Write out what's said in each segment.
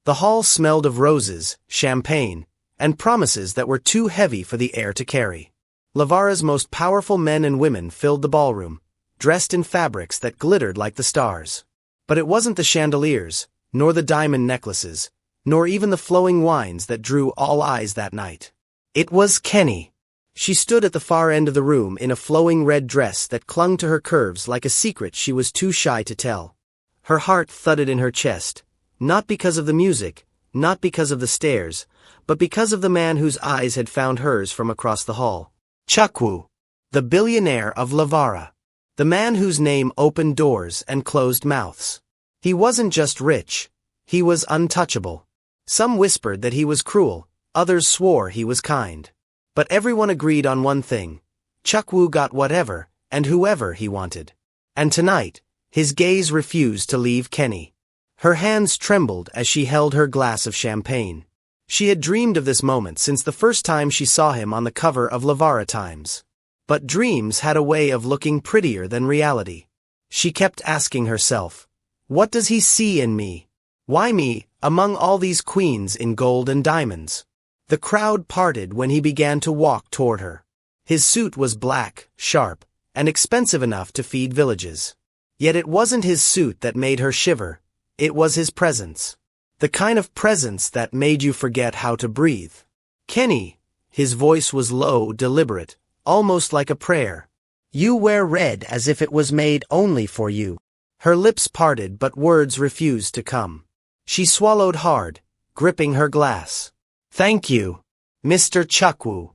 The hall smelled of roses, champagne, and promises that were too heavy for the air to carry. Lavara's most powerful men and women filled the ballroom, dressed in fabrics that glittered like the stars. But it wasn't the chandeliers, nor the diamond necklaces, nor even the flowing wines that drew all eyes that night. It was Kenny. She stood at the far end of the room in a flowing red dress that clung to her curves like a secret she was too shy to tell. Her heart thudded in her chest, not because of the music, not because of the stairs, but because of the man whose eyes had found hers from across the hall. Chukwu, the billionaire of Lavara. The man whose name opened doors and closed mouths. He wasn't just rich, he was untouchable. Some whispered that he was cruel, others swore he was kind. But everyone agreed on one thing: Chukwu got whatever, and whoever he wanted. And tonight, his gaze refused to leave Kenny. Her hands trembled as she held her glass of champagne. She had dreamed of this moment since the first time she saw him on the cover of Lavara Times. But dreams had a way of looking prettier than reality. She kept asking herself, what does he see in me? Why me, among all these queens in gold and diamonds? The crowd parted when he began to walk toward her. His suit was black, sharp, and expensive enough to feed villages. Yet it wasn't his suit that made her shiver, it was his presence. The kind of presence that made you forget how to breathe. Kenny, his voice was low, deliberate, almost like a prayer. You wear red as if it was made only for you. Her lips parted but words refused to come. She swallowed hard, gripping her glass. Thank you, Mr. Chukwu.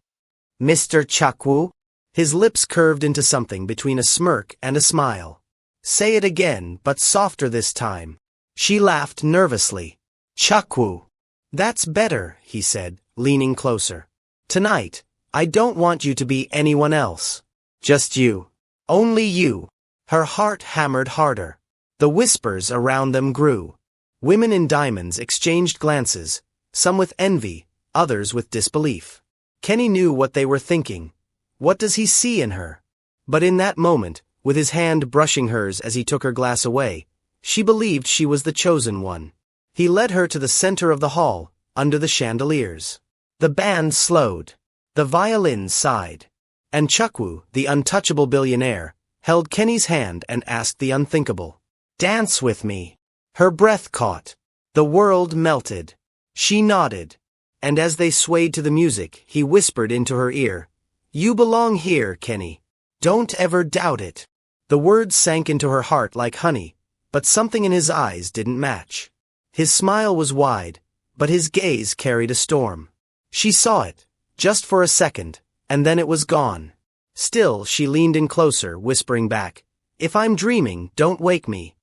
Mr. Chukwu? His lips curved into something between a smirk and a smile. Say it again, but softer this time. She laughed nervously. Chukwu. That's better, he said, leaning closer. Tonight, I don't want you to be anyone else. Just you. Only you. Her heart hammered harder. The whispers around them grew. Women in diamonds exchanged glances, some with envy, others with disbelief. Kenny knew what they were thinking. What does he see in her? But in that moment, with his hand brushing hers as he took her glass away, she believed she was the chosen one. He led her to the center of the hall, under the chandeliers. The band slowed. The violins sighed. And Chukwu, the untouchable billionaire, held Kenny's hand and asked the unthinkable. Dance with me. Her breath caught. The world melted. She nodded. And as they swayed to the music, he whispered into her ear, You belong here, Kenny. Don't ever doubt it. The words sank into her heart like honey, but something in his eyes didn't match. His smile was wide, but his gaze carried a storm. She saw it, just for a second, and then it was gone. Still, she leaned in closer, whispering back, If I'm dreaming, don't wake me.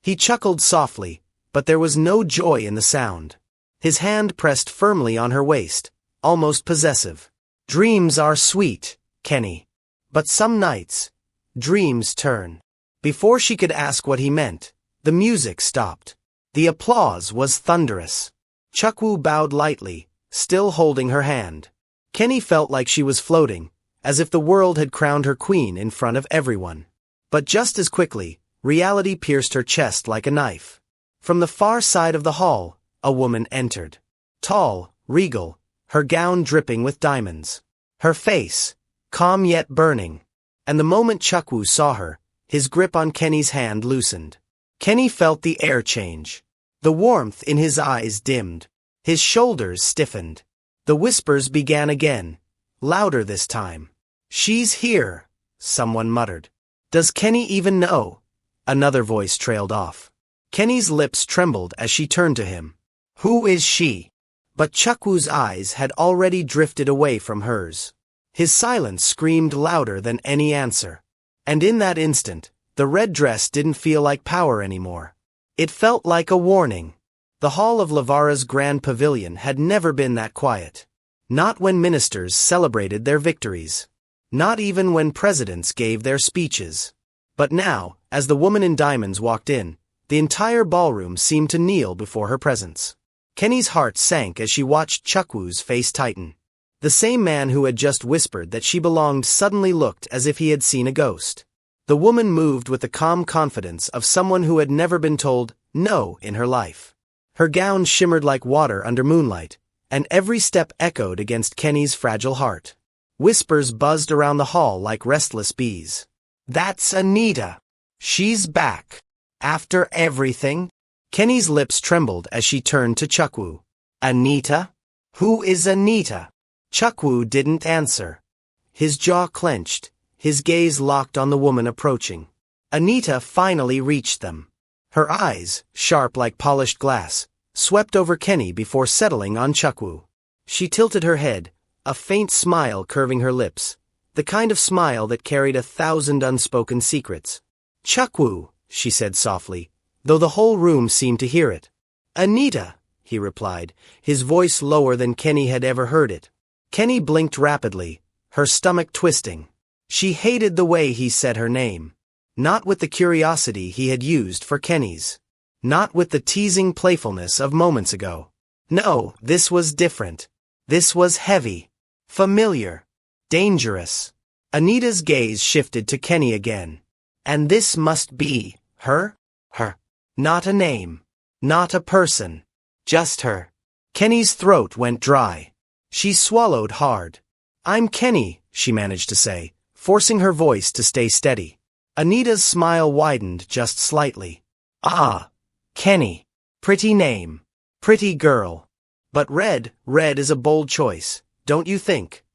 He chuckled softly, but there was no joy in the sound. His hand pressed firmly on her waist, almost possessive. Dreams are sweet, Kenny. But some nights, dreams turn. Before she could ask what he meant, the music stopped. The applause was thunderous. Chukwu bowed lightly, still holding her hand. Kenny felt like she was floating, as if the world had crowned her queen in front of everyone. But just as quickly, reality pierced her chest like a knife. From the far side of the hall, a woman entered. Tall, regal, her gown dripping with diamonds. Her face, calm yet burning. And the moment Chukwu saw her, his grip on Kenny's hand loosened. Kenny felt the air change. The warmth in his eyes dimmed. His shoulders stiffened. The whispers began again, louder this time. She's here, someone muttered. Does Kenny even know? Another voice trailed off. Kenny's lips trembled as she turned to him. Who is she? But Chukwu's eyes had already drifted away from hers. His silence screamed louder than any answer. And in that instant, the red dress didn't feel like power anymore. It felt like a warning. The hall of Lavara's grand pavilion had never been that quiet. Not when ministers celebrated their victories. Not even when presidents gave their speeches. But now, as the woman in diamonds walked in, the entire ballroom seemed to kneel before her presence. Kenny's heart sank as she watched Chukwu's face tighten. The same man who had just whispered that she belonged suddenly looked as if he had seen a ghost. The woman moved with the calm confidence of someone who had never been told no in her life. Her gown shimmered like water under moonlight, and every step echoed against Kenny's fragile heart. Whispers buzzed around the hall like restless bees. "That's Anita. She's back. After everything?" Kenny's lips trembled as she turned to Chukwu. "Anita? Who is Anita?" Chukwu didn't answer. His jaw clenched, his gaze locked on the woman approaching. Anita finally reached them. Her eyes, sharp like polished glass, swept over Kenny before settling on Chukwu. She tilted her head, a faint smile curving her lips, the kind of smile that carried 1,000 unspoken secrets. "Chukwu," she said softly, though the whole room seemed to hear it. "Anita," he replied, his voice lower than Kenny had ever heard it. Kenny blinked rapidly, her stomach twisting. She hated the way he said her name. Not with the curiosity he had used for Kenny's. Not with the teasing playfulness of moments ago. No, this was different. This was heavy. Familiar. Dangerous. Anita's gaze shifted to Kenny again. And this must be her? Her. Not a name. Not a person. Just her. Kenny's throat went dry. She swallowed hard. "I'm Kenny," she managed to say, forcing her voice to stay steady. Anita's smile widened just slightly. "Ah, Kenny. Pretty name. Pretty girl. But red is a bold choice, don't you think?"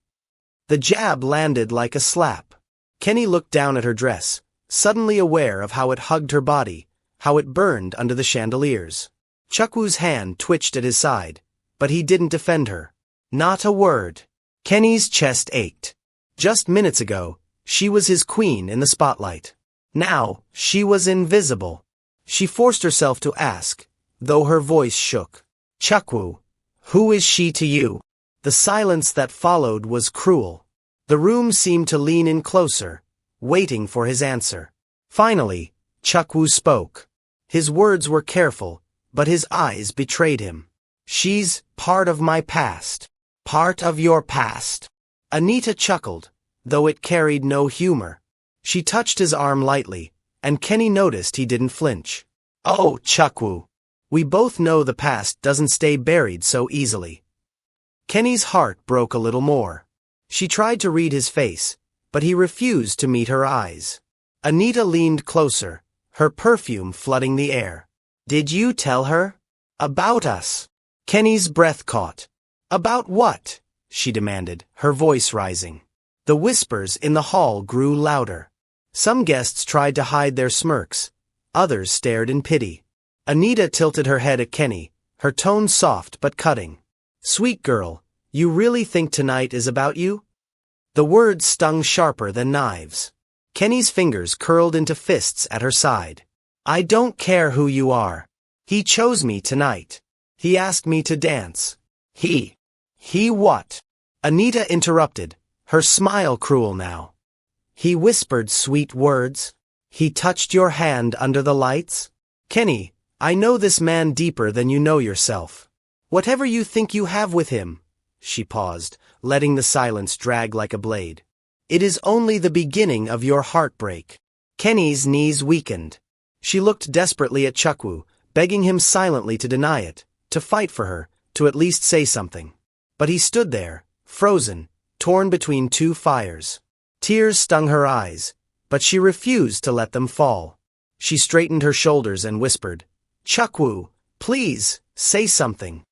The jab landed like a slap. Kenny looked down at her dress, suddenly aware of how it hugged her body, how it burned under the chandeliers. Chukwu's hand twitched at his side, but he didn't defend her. Not a word. Kenny's chest ached. Just minutes ago, she was his queen in the spotlight. Now, she was invisible. She forced herself to ask, though her voice shook. "Chukwu, who is she to you?" The silence that followed was cruel. The room seemed to lean in closer, waiting for his answer. Finally, Chukwu spoke. His words were careful, but his eyes betrayed him. "She's part of my past." "Part of your past?" Anita chuckled, though it carried no humor. She touched his arm lightly, and Kenny noticed he didn't flinch. "Oh, Chukwu. We both know the past doesn't stay buried so easily." Kenny's heart broke a little more. She tried to read his face, but he refused to meet her eyes. Anita leaned closer, her perfume flooding the air. "Did you tell her? About us?" Kenny's breath caught. "About what?" she demanded, her voice rising. The whispers in the hall grew louder. Some guests tried to hide their smirks. Others stared in pity. Anita tilted her head at Kenny, her tone soft but cutting. "Sweet girl, you really think tonight is about you?" The words stung sharper than knives. Kenny's fingers curled into fists at her side. "I don't care who you are. He chose me tonight. He asked me to dance. He what?" Anita interrupted, her smile cruel now. "He whispered sweet words. He touched your hand under the lights. Kenny, I know this man deeper than you know yourself. Whatever you think you have with him," she paused, letting the silence drag like a blade, "it is only the beginning of your heartbreak." Kenny's knees weakened. She looked desperately at Chukwu, begging him silently to deny it, to fight for her, to at least say something. But he stood there, frozen, torn between two fires. Tears stung her eyes, but she refused to let them fall. She straightened her shoulders and whispered, "Chukwu, please, say something."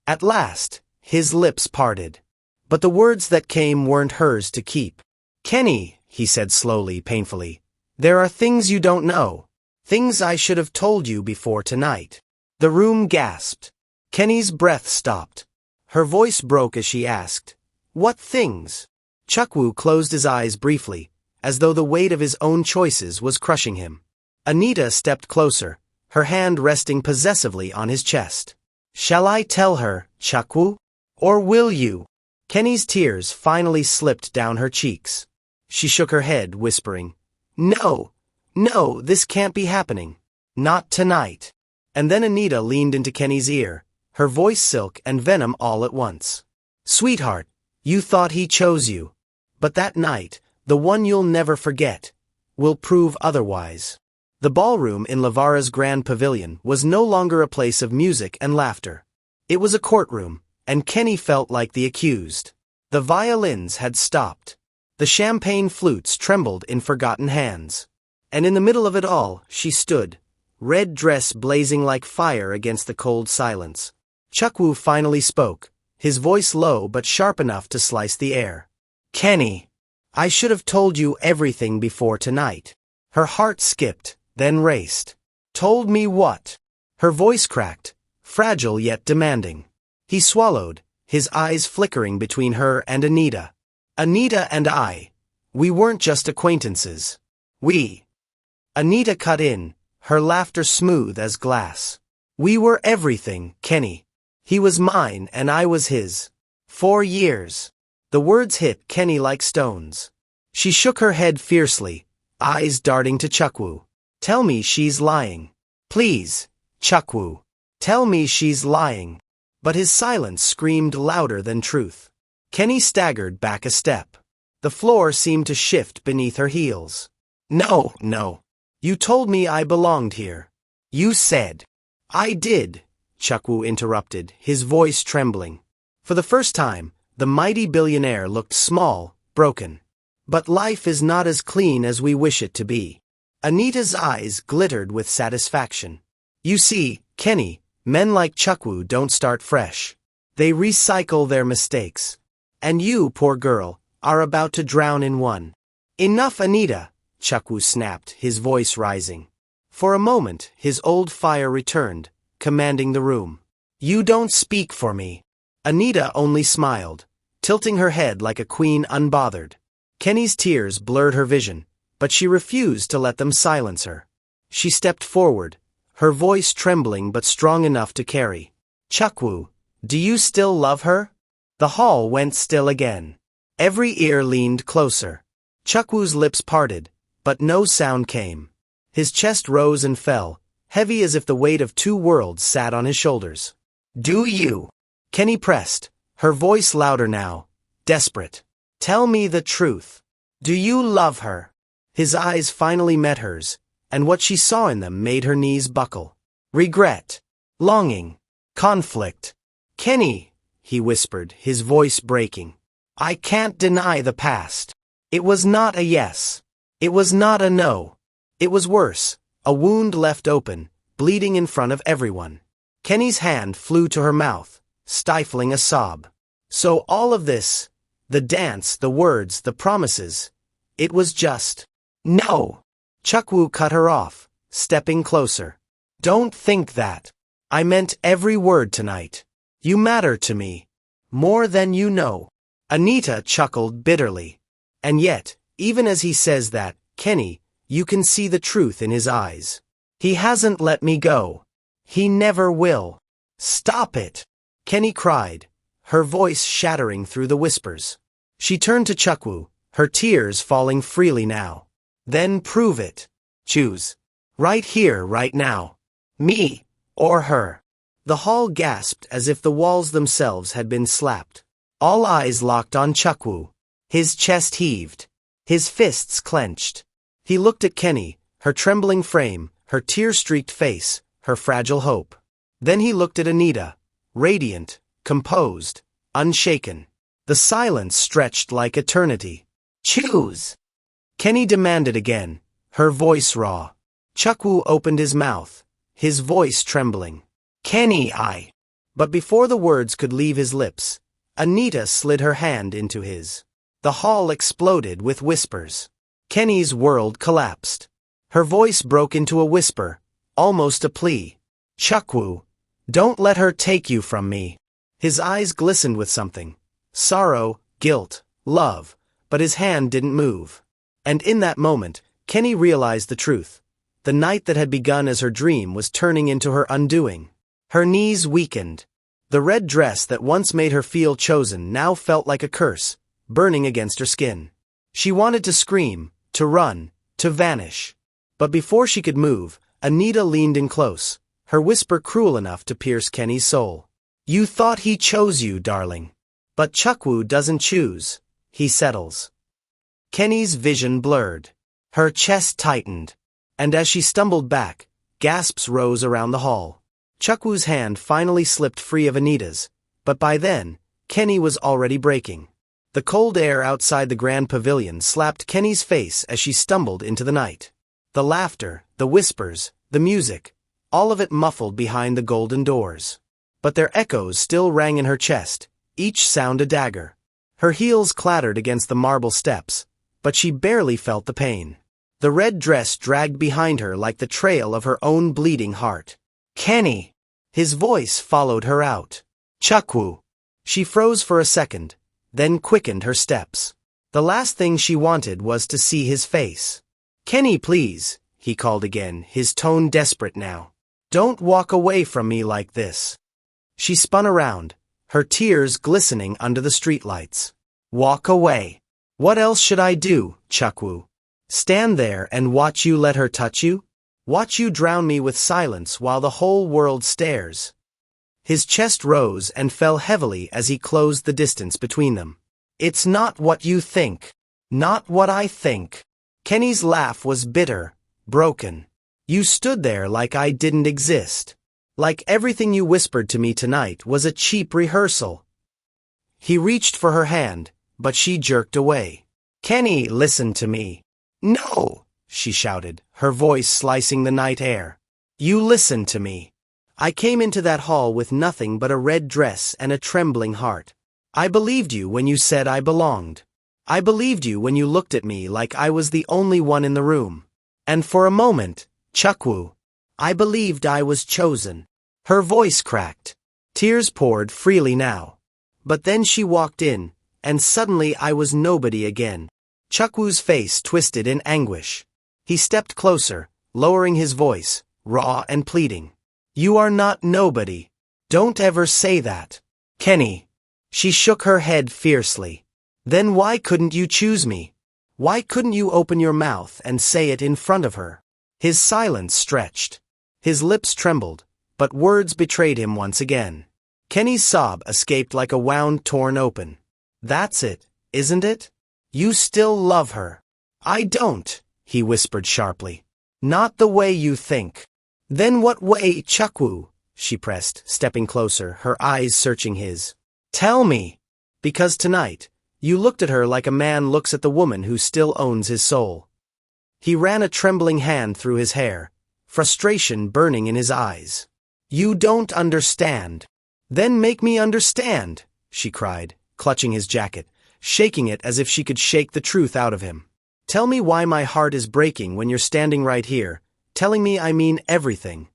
At last, his lips parted. But the words that came weren't hers to keep. "Kenny," he said slowly, painfully, "there are things you don't know. Things I should have told you before tonight." The room gasped. Kenny's breath stopped. Her voice broke as she asked, "What things?" Chukwu closed his eyes briefly, as though the weight of his own choices was crushing him. Anita stepped closer, her hand resting possessively on his chest. "Shall I tell her, Chukwu? Or will you?" Kenny's tears finally slipped down her cheeks. She shook her head, whispering, No, this can't be happening. Not tonight." And then Anita leaned into Kenny's ear, her voice silk and venom all at once. "Sweetheart, you thought he chose you. But that night, the one you'll never forget, will prove otherwise." The ballroom in Lavara's grand pavilion was no longer a place of music and laughter. It was a courtroom, and Kenny felt like the accused. The violins had stopped. The champagne flutes trembled in forgotten hands. And in the middle of it all, she stood, red dress blazing like fire against the cold silence. Chukwu finally spoke, his voice low but sharp enough to slice the air. "Kenny, I should have told you everything before tonight." Her heart skipped, then raced. "Told me what?" Her voice cracked, fragile yet demanding. He swallowed, his eyes flickering between her and Anita. "Anita and I. We weren't just acquaintances. We." Anita cut in, her laughter smooth as glass. "We were everything, Kenny. He was mine and I was his. 4 years." The words hit Kenny like stones. She shook her head fiercely, eyes darting to Chukwu. "Tell me she's lying. Please, Chukwu. Tell me she's lying." But his silence screamed louder than truth. Kenny staggered back a step. The floor seemed to shift beneath her heels. "No, no. You told me I belonged here. You said." "I did," Chukwu interrupted, his voice trembling. For the first time, the mighty billionaire looked small, broken. "But life is not as clean as we wish it to be." Anita's eyes glittered with satisfaction. "You see, Kenny, men like Chukwu don't start fresh. They recycle their mistakes. And you, poor girl, are about to drown in one." "Enough, Anita," Chukwu snapped, his voice rising. For a moment, his old fire returned, commanding the room. "You don't speak for me." Anita only smiled, tilting her head like a queen unbothered. Kenny's tears blurred her vision, but she refused to let them silence her. She stepped forward, her voice trembling but strong enough to carry. "Chukwu, do you still love her?" The hall went still again. Every ear leaned closer. Chukwu's lips parted, but no sound came. His chest rose and fell, heavy as if the weight of 2 worlds sat on his shoulders. "Do you?" Kenny pressed, her voice louder now, desperate. "Tell me the truth. Do you love her?" His eyes finally met hers, and what she saw in them made her knees buckle. Regret. Longing. Conflict. "Kenny," he whispered, his voice breaking. "I can't deny the past. It was not a yes. It was not a no. It was worse, a wound left open, bleeding in front of everyone." Kenny's hand flew to her mouth, stifling a sob. "So all of this, the dance, the words, the promises, it was just..." "No!" Chukwu cut her off, stepping closer. "Don't think that. I meant every word tonight. You matter to me. More than you know." Anita chuckled bitterly. "And yet, even as he says that, Kenny, you can see the truth in his eyes. He hasn't let me go. He never will." "Stop it!" Kenny cried, her voice shattering through the whispers. She turned to Chukwu, her tears falling freely now. "Then prove it. Choose. Right here, right now. Me, or her." The hall gasped as if the walls themselves had been slapped. All eyes locked on Chukwu. His chest heaved. His fists clenched. He looked at Kenny, her trembling frame, her tear-streaked face, her fragile hope. Then he looked at Anita, radiant, composed, unshaken. The silence stretched like eternity. "Choose!" Kenny demanded again, her voice raw. Chukwu opened his mouth, his voice trembling. "Kenny, I..." But before the words could leave his lips, Anita slid her hand into his. The hall exploded with whispers. Kenny's world collapsed. Her voice broke into a whisper, almost a plea. "Chukwu, don't let her take you from me." His eyes glistened with something. Sorrow, guilt, love, but his hand didn't move. And in that moment, Kenny realized the truth. The night that had begun as her dream was turning into her undoing. Her knees weakened. The red dress that once made her feel chosen now felt like a curse, burning against her skin. She wanted to scream, to run, to vanish. But before she could move, Anita leaned in close, her whisper cruel enough to pierce Kenny's soul. "You thought he chose you, darling. But Chukwu doesn't choose. He settles." Kenny's vision blurred. Her chest tightened. And as she stumbled back, gasps rose around the hall. Chukwu's hand finally slipped free of Anita's, but by then, Kenny was already breaking. The cold air outside the grand pavilion slapped Kenny's face as she stumbled into the night. The laughter, the whispers, the music, all of it muffled behind the golden doors. But their echoes still rang in her chest, each sound a dagger. Her heels clattered against the marble steps, but she barely felt the pain. The red dress dragged behind her like the trail of her own bleeding heart. "Kenny!" His voice followed her out. "Chukwu!" She froze for a second, then quickened her steps. The last thing she wanted was to see his face. "Kenny, please," he called again, his tone desperate now. "Don't walk away from me like this." She spun around, her tears glistening under the streetlights. "Walk away. What else should I do, Chukwu? Stand there and watch you let her touch you? Watch you drown me with silence while the whole world stares?" His chest rose and fell heavily as he closed the distance between them. "It's not what you think. Not what I think." Kenny's laugh was bitter, broken. "You stood there like I didn't exist. Like everything you whispered to me tonight was a cheap rehearsal." He reached for her hand, but she jerked away. "Kenny, listen to me." "No!" she shouted, her voice slicing the night air. "You listen to me. I came into that hall with nothing but a red dress and a trembling heart. I believed you when you said I belonged. I believed you when you looked at me like I was the only one in the room. And for a moment, Chukwu, I believed I was chosen." Her voice cracked. Tears poured freely now. "But then she walked in, and suddenly I was nobody again." Chukwu's face twisted in anguish. He stepped closer, lowering his voice, raw and pleading. "You are not nobody. Don't ever say that. Kenny." She shook her head fiercely. "Then why couldn't you choose me? Why couldn't you open your mouth and say it in front of her?" His silence stretched. His lips trembled, but words betrayed him once again. Kenny's sob escaped like a wound torn open. "That's it, isn't it? You still love her." "I don't," he whispered sharply. "Not the way you think." "Then what way, Chukwu?" she pressed, stepping closer, her eyes searching his. "Tell me." "Because tonight, you looked at her like a man looks at the woman who still owns his soul." He ran a trembling hand through his hair, frustration burning in his eyes. "You don't understand." "Then make me understand," she cried, clutching his jacket, shaking it as if she could shake the truth out of him. "Tell me why my heart is breaking when you're standing right here, telling me I mean everything."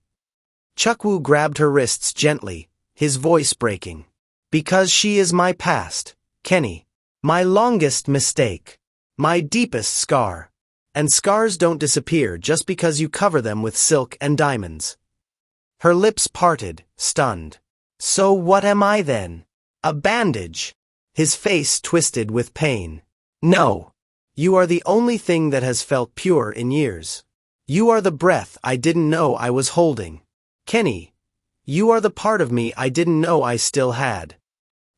Chukwu grabbed her wrists gently, his voice breaking. "Because she is my past, Kenny. My longest mistake. My deepest scar. And scars don't disappear just because you cover them with silk and diamonds." Her lips parted, stunned. "So what am I then? A bandage?" His face twisted with pain. "No. You are the only thing that has felt pure in years. You are the breath I didn't know I was holding. Kenny, you are the part of me I didn't know I still had."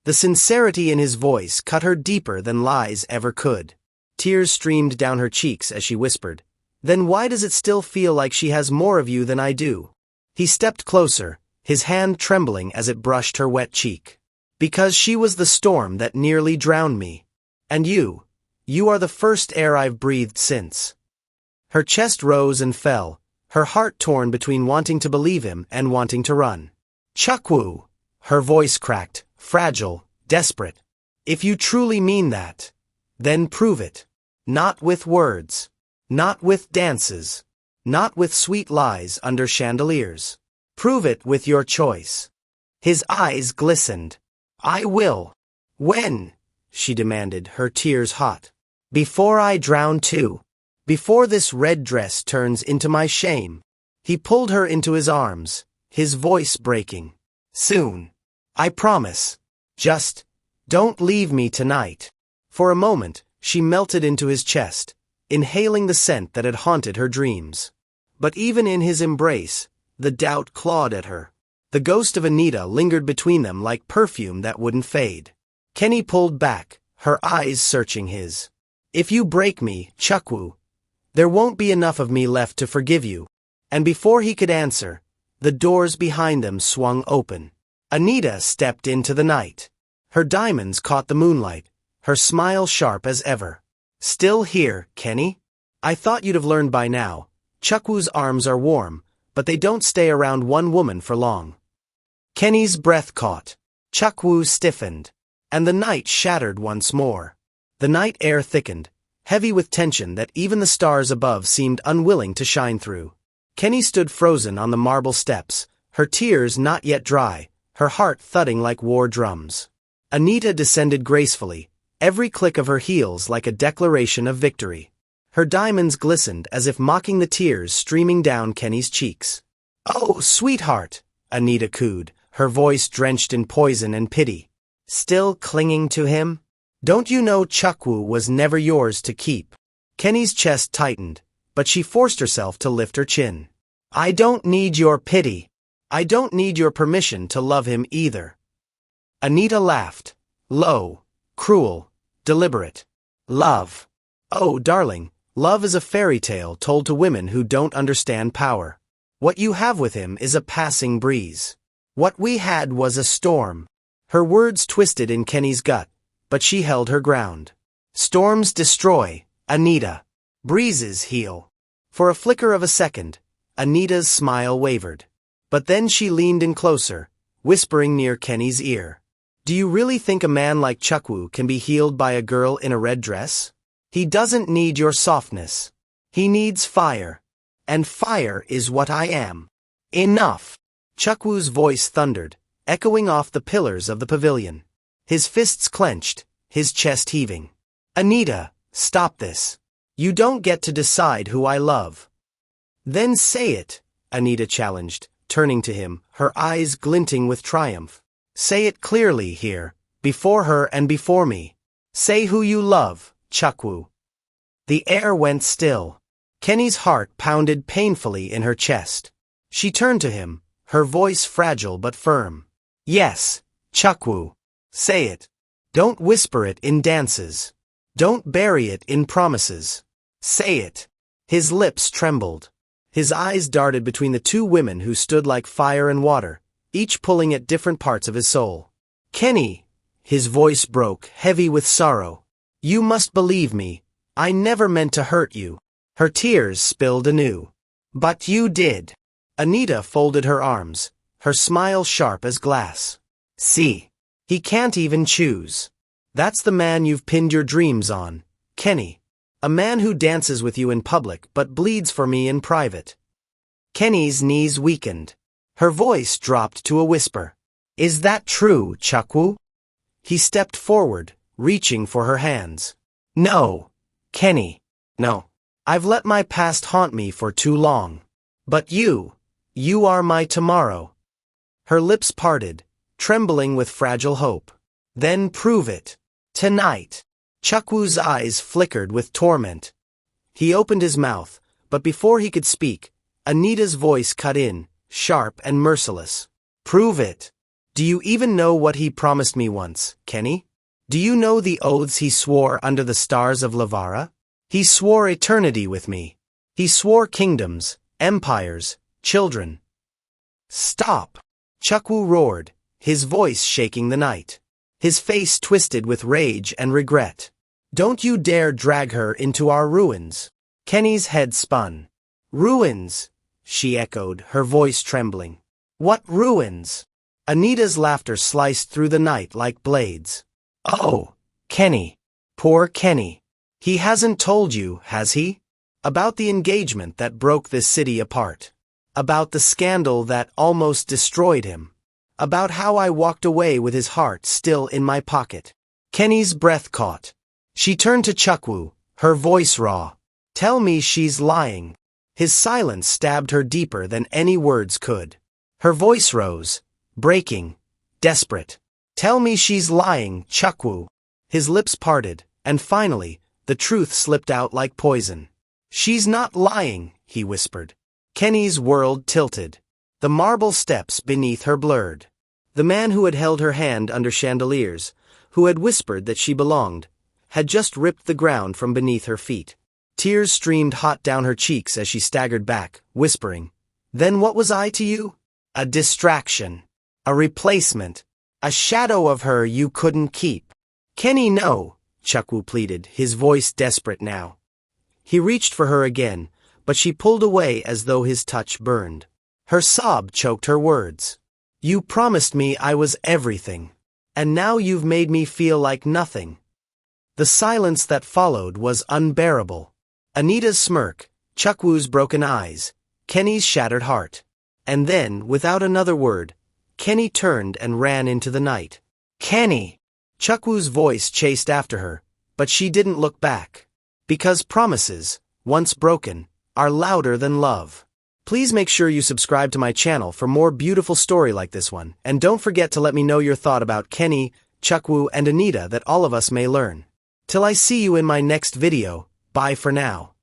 The sincerity in his voice cut her deeper than lies ever could. Tears streamed down her cheeks as she whispered, "Then why does it still feel like she has more of you than I do?" He stepped closer, his hand trembling as it brushed her wet cheek. "Because she was the storm that nearly drowned me. And you are the first air I've breathed since." Her chest rose and fell, her heart torn between wanting to believe him and wanting to run. "Chukwu!" Her voice cracked, fragile, desperate. "If you truly mean that, then prove it. Not with words. Not with dances. Not with sweet lies under chandeliers. Prove it with your choice." His eyes glistened. "I will." "When?" she demanded, her tears hot. "Before I drown too. Before this red dress turns into my shame." He pulled her into his arms, his voice breaking. "Soon. I promise. Just don't leave me tonight." For a moment, she melted into his chest, inhaling the scent that had haunted her dreams. But even in his embrace, the doubt clawed at her. The ghost of Anita lingered between them like perfume that wouldn't fade. Kenny pulled back, her eyes searching his. "If you break me, Chukwu, There won't be enough of me left to forgive you. And before he could answer, the doors behind them swung open. Anita stepped into the night. Her diamonds caught the moonlight, her smile sharp as ever. Still here, Kenny? I thought you'd have learned by now. Chukwu's arms are warm, but they don't stay around one woman for long. Kenny's breath caught. Chukwu stiffened. And the night shattered once more. The night air thickened, heavy with tension that even the stars above seemed unwilling to shine through. Kenny stood frozen on the marble steps, her tears not yet dry, her heart thudding like war drums. Anita descended gracefully, every click of her heels like a declaration of victory. Her diamonds glistened as if mocking the tears streaming down Kenny's cheeks. "Oh, sweetheart," Anita cooed, her voice drenched in poison and pity. "Still clinging to him? Don't you know Chukwu was never yours to keep?" Kenny's chest tightened, but she forced herself to lift her chin. "I don't need your pity. I don't need your permission to love him either." Anita laughed. Low, cruel, deliberate. "Love. Oh, darling, love is a fairy tale told to women who don't understand power. What you have with him is a passing breeze. What we had was a storm." Her words twisted in Kenny's gut, but she held her ground. "Storms destroy, Anita. Breezes heal." For a flicker of a second, Anita's smile wavered. But then she leaned in closer, whispering near Kenny's ear. "Do you really think a man like Chukwu can be healed by a girl in a red dress? He doesn't need your softness. He needs fire. And fire is what I am." "Enough!" Chukwu's voice thundered, echoing off the pillars of the pavilion. His fists clenched, his chest heaving. "Anita, stop this. You don't get to decide who I love." "Then say it," Anita challenged, turning to him, her eyes glinting with triumph. "Say it clearly here, before her and before me. Say who you love, Chukwu." The air went still. Kenny's heart pounded painfully in her chest. She turned to him, her voice fragile but firm. "Yes, Chukwu. Say it. Don't whisper it in dances. Don't bury it in promises. Say it." His lips trembled. His eyes darted between the two women who stood like fire and water, each pulling at different parts of his soul. "Kenny," his voice broke, heavy with sorrow. "You must believe me. I never meant to hurt you." Her tears spilled anew. "But you did." Anita folded her arms, her smile sharp as glass. "See. He can't even choose. That's the man you've pinned your dreams on, Kenny. A man who dances with you in public but bleeds for me in private." Kenny's knees weakened. Her voice dropped to a whisper. "Is that true, Chukwu?" He stepped forward, reaching for her hands. "No, Kenny. No. I've let my past haunt me for too long. But you are my tomorrow." Her lips parted, trembling with fragile hope. "Then prove it. Tonight." Chukwu's eyes flickered with torment. He opened his mouth, but before he could speak, Anita's voice cut in, sharp and merciless. "Prove it. Do you even know what he promised me once, Kenny? Do you know the oaths he swore under the stars of Lavara? He swore eternity with me. He swore kingdoms, empires, children." "Stop!" Chukwu roared, his voice shaking the night. His face twisted with rage and regret. "Don't you dare drag her into our ruins." Kenny's head spun. "Ruins," she echoed, her voice trembling. "What ruins?" Anita's laughter sliced through the night like blades. "Oh, Kenny. Poor Kenny. He hasn't told you, has he? About the engagement that broke this city apart. About the scandal that almost destroyed him. About how I walked away with his heart still in my pocket." Kenny's breath caught. She turned to Chukwu, her voice raw. "Tell me she's lying." His silence stabbed her deeper than any words could. Her voice rose, breaking, desperate. "Tell me she's lying, Chukwu." His lips parted, and finally, the truth slipped out like poison. "She's not lying," he whispered. Kenny's world tilted. The marble steps beneath her blurred. The man who had held her hand under chandeliers, who had whispered that she belonged, had just ripped the ground from beneath her feet. Tears streamed hot down her cheeks as she staggered back, whispering, "Then what was I to you? A distraction. A replacement. A shadow of her you couldn't keep." "Kenny, no," Chukwu pleaded, his voice desperate now. He reached for her again, but she pulled away as though his touch burned. Her sob choked her words. "You promised me I was everything. And now you've made me feel like nothing." The silence that followed was unbearable. Anita's smirk, Chukwu's broken eyes, Kenny's shattered heart. And then, without another word, Kenny turned and ran into the night. "Kenny!" Chukwu's voice chased after her, but she didn't look back. Because promises, once broken, are louder than love. Please make sure you subscribe to my channel for more beautiful story like this one, and don't forget to let me know your thought about Kenny, Chukwu, and Anita that all of us may learn. Till I see you in my next video, bye for now.